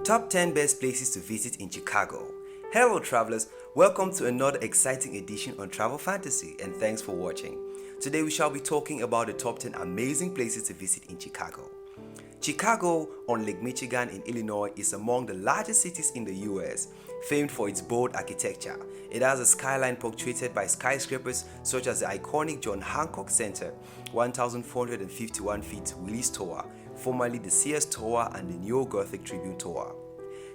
Top 10 Best Places to Visit in Chicago. Hello travelers, welcome to another exciting edition on Travel Fantasy and thanks for watching. Today we shall be talking about the top 10 amazing places to visit in Chicago. Chicago on Lake Michigan in Illinois is among the largest cities in the US, famed for its bold architecture. It has a skyline punctuated by skyscrapers such as the iconic John Hancock Center, 1,451 feet Willis Tower, formerly the Sears Tower, and the neo-Gothic Tribune Tower.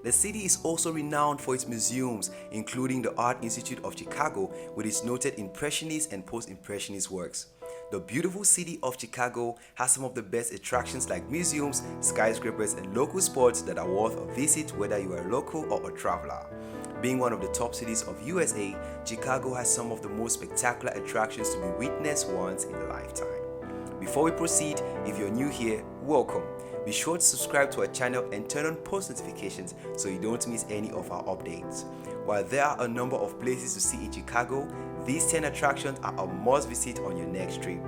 The city is also renowned for its museums, including the Art Institute of Chicago with its noted Impressionist and Post-Impressionist works. The beautiful city of Chicago has some of the best attractions like museums, skyscrapers, and local spots that are worth a visit whether you are a local or a traveler. Being one of the top cities of USA, Chicago has some of the most spectacular attractions to be witnessed once in a lifetime. Before we proceed, if you're new here, welcome. Be sure to subscribe to our channel and turn on post notifications so you don't miss any of our updates. While there are a number of places to see in Chicago, these 10 attractions are a must visit on your next trip.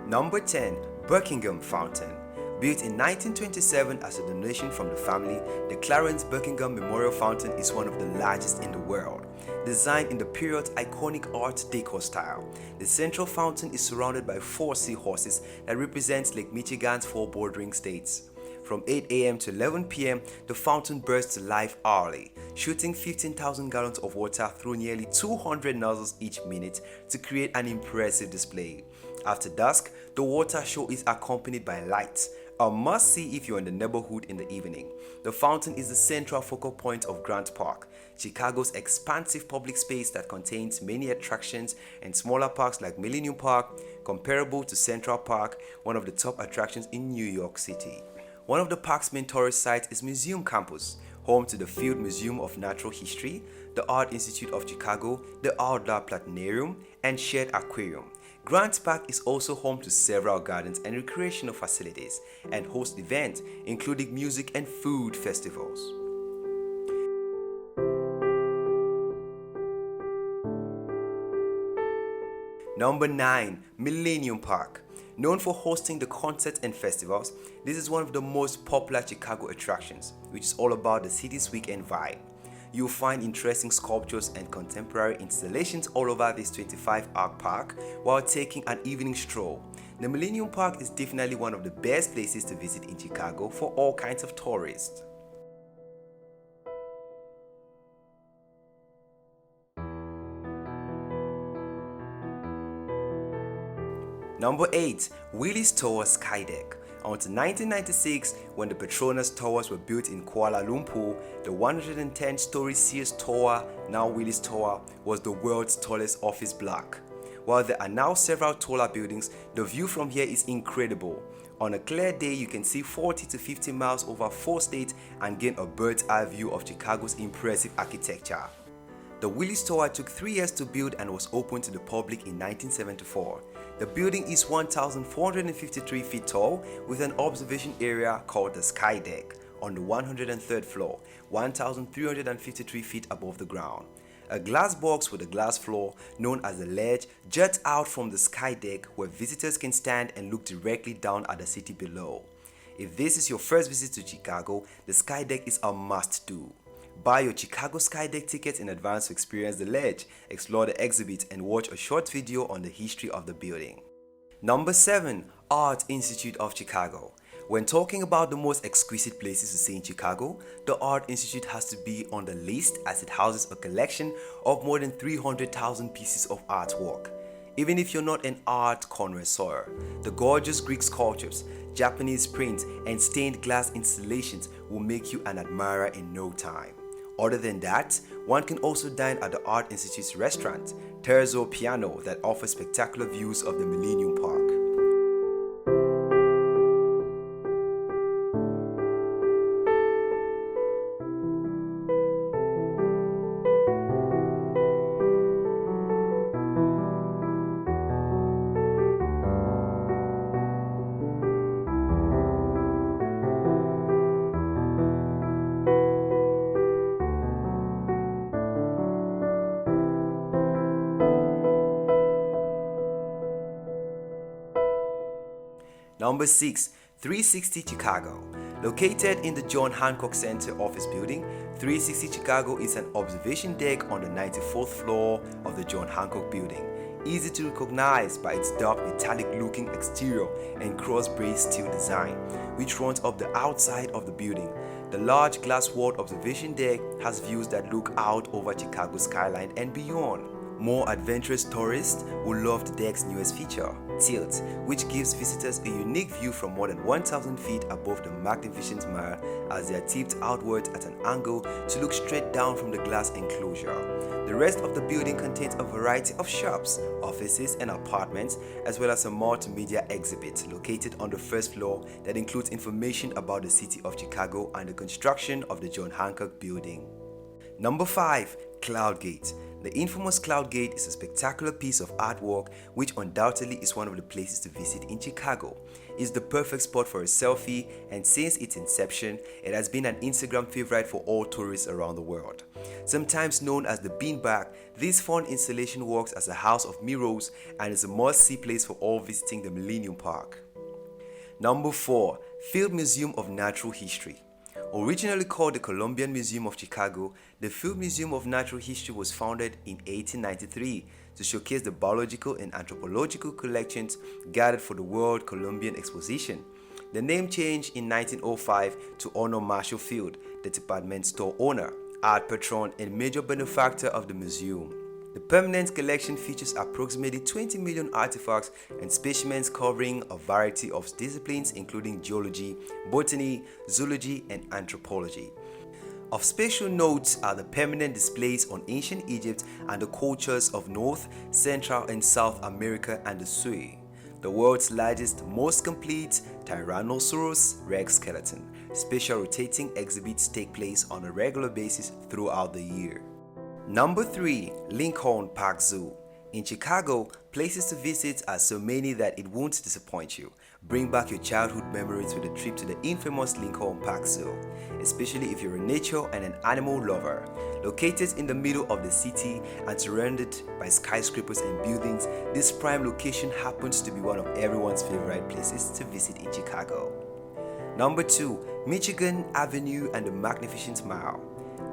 Number 10. Buckingham Fountain. Built in 1927 as a donation from the family, the Clarence Buckingham Memorial Fountain is one of the largest in the world. Designed in the period's iconic Art Deco style, the central fountain is surrounded by 4 seahorses that represent Lake Michigan's 4 bordering states. From 8 a.m. to 11 p.m., the fountain bursts to life hourly, shooting 15,000 gallons of water through nearly 200 nozzles each minute to create an impressive display. After dusk, the water show is accompanied by lights, a must-see if you're in the neighborhood in the evening. The fountain is the central focal point of Grant Park, Chicago's expansive public space that contains many attractions and smaller parks like Millennium Park, comparable to Central Park, one of the top attractions in New York City. One of the park's main tourist sites is Museum Campus, home to the Field Museum of Natural History, the Art Institute of Chicago, the Outdoor Planetarium, and Shared Aquarium. Grant Park is also home to several gardens and recreational facilities and hosts events including music and food festivals. Number 9. Millennium Park. Known for hosting the concerts and festivals, this is one of the most popular Chicago attractions, which is all about the city's weekend vibe. You'll find interesting sculptures and contemporary installations all over this 25-acre park while taking an evening stroll. The Millennium Park is definitely one of the best places to visit in Chicago for all kinds of tourists. Number 8. Willis Tower Skydeck. Until 1996, when the Petronas Towers were built in Kuala Lumpur, the 110-story Sears Tower, now Willis Tower, was the world's tallest office block. While there are now several taller buildings, the view from here is incredible. On a clear day, you can see 40 to 50 miles over 4 states and gain a bird's-eye view of Chicago's impressive architecture. The Willis Tower took 3 years to build and was opened to the public in 1974. The building is 1,453 feet tall with an observation area called the Sky Deck on the 103rd floor, 1,353 feet above the ground. A glass box with a glass floor, known as the ledge, juts out from the Sky Deck where visitors can stand and look directly down at the city below. If this is your first visit to Chicago, the Sky Deck is a must-do. Buy your Chicago Skydeck tickets in advance to experience the ledge, explore the exhibit, and watch a short video on the history of the building. Number 7. Art Institute of Chicago. When talking about the most exquisite places to see in Chicago, the Art Institute has to be on the list as it houses a collection of more than 300,000 pieces of artwork. Even if you're not an art connoisseur, the gorgeous Greek sculptures, Japanese prints, and stained glass installations will make you an admirer in no time. Other than that, one can also dine at the Art Institute's restaurant, Terzo Piano, that offers spectacular views of the Millennium Park. Number 6. 360 Chicago. Located in the John Hancock Center office building, 360 Chicago is an observation deck on the 94th floor of the John Hancock building. Easy to recognize by its dark metallic-looking exterior and cross-braced steel design, which runs up the outside of the building. The large glass-walled observation deck has views that look out over Chicago's skyline and beyond. More adventurous tourists will love the deck's newest feature, Tilt, which gives visitors a unique view from more than 1,000 feet above the magnificent mire as they are tipped outwards at an angle to look straight down from the glass enclosure. The rest of the building contains a variety of shops, offices, and apartments, as well as a multimedia exhibit located on the first floor that includes information about the city of Chicago and the construction of the John Hancock building. Number 5. Cloud Gate. The infamous Cloud Gate is a spectacular piece of artwork which undoubtedly is one of the places to visit in Chicago. It's the perfect spot for a selfie, and since its inception, it has been an Instagram favorite for all tourists around the world. Sometimes known as the Beanbag, this fun installation works as a house of mirrors and is a must-see place for all visiting the Millennium Park. Number 4. Field Museum of Natural History. Originally called the Columbian Museum of Chicago, the Field Museum of Natural History was founded in 1893 to showcase the biological and anthropological collections gathered for the World Columbian Exposition. The name changed in 1905 to honor Marshall Field, the department store owner, art patron, and major benefactor of the museum. The permanent collection features approximately 20 million artifacts and specimens covering a variety of disciplines including geology, botany, zoology, and anthropology. Of special note are the permanent displays on ancient Egypt and the cultures of North, Central, and South America and the Sioux. The world's largest, most complete Tyrannosaurus Rex skeleton. Special rotating exhibits take place on a regular basis throughout the year. Number 3. Lincoln Park Zoo. In Chicago, places to visit are so many that it won't disappoint you. Bring back your childhood memories with a trip to the infamous Lincoln Park Zoo, especially if you're a nature and an animal lover. Located in the middle of the city and surrounded by skyscrapers and buildings, this prime location happens to be one of everyone's favorite places to visit in Chicago. Number 2. Michigan Avenue and the Magnificent Mile.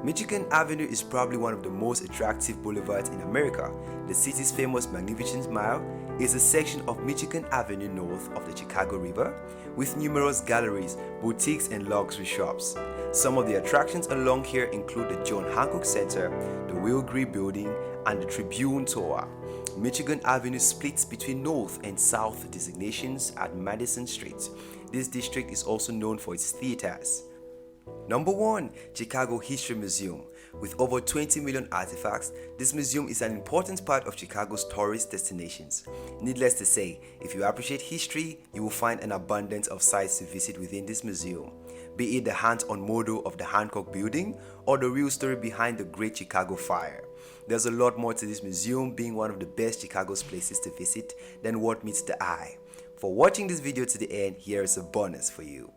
Michigan Avenue is probably one of the most attractive boulevards in America. The city's famous Magnificent Mile is a section of Michigan Avenue north of the Chicago River, with numerous galleries, boutiques, and luxury shops. Some of the attractions along here include the John Hancock Center, the Willis Building, and the Tribune Tower. Michigan Avenue splits between north and south designations at Madison Street. This district is also known for its theaters. Number 1. Chicago History Museum. With over 20 million artifacts, this museum is an important part of Chicago's tourist destinations. Needless to say, if you appreciate history, you will find an abundance of sites to visit within this museum. Be it the hands-on model of the Hancock building or the real story behind the Great Chicago Fire. There's a lot more to this museum being one of the best Chicago's places to visit than what meets the eye. For watching this video to the end, here is a bonus for you.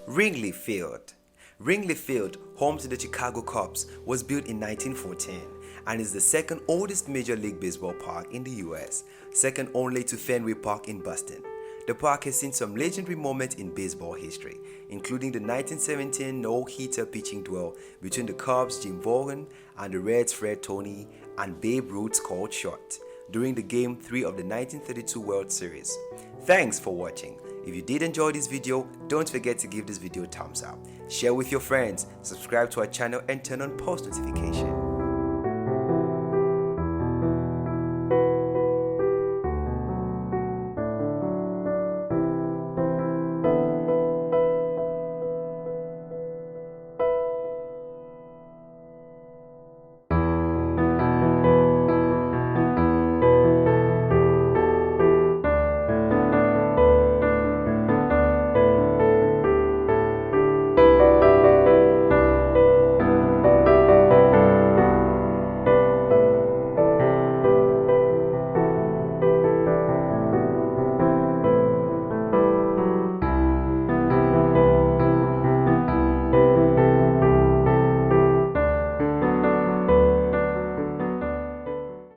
Wrigley Field. Wrigley Field, home to the Chicago Cubs, was built in 1914 and is the second oldest Major League Baseball park in the US, second only to Fenway Park in Boston. The park has seen some legendary moments in baseball history, including the 1917 no-hitter pitching duel between the Cubs' Jim Vaughan and the Reds' Fred Tony and Babe Ruth's called shot during the Game 3 of the 1932 World Series. Thanks for watching. If you did enjoy this video, don't forget to give this video a thumbs up, share with your friends, subscribe to our channel, and turn on post notifications.